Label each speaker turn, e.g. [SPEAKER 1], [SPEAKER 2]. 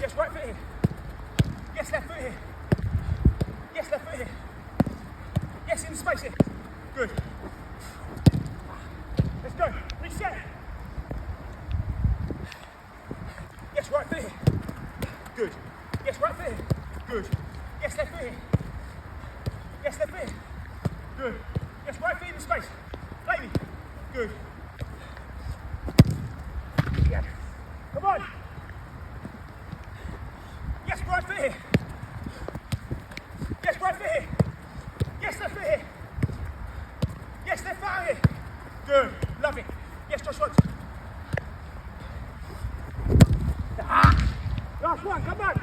[SPEAKER 1] Yes, right foot here. Yes, left foot here. Yes, left foot here. Yes, in the space here. Good. Let's go. Reset. Yes, right foot here. Good. Yes, right foot here. Good. Yes, left foot here. Yes, left foot here. Good. Yes, right foot in the space. Lady. Good. Yeah. Come on. Yes, right foot here. Yes, right foot here. Yes, left foot here. Yes, left foot out here. Good. Love it. Yes, Josh Rhodes. Ah. Last one. Come back.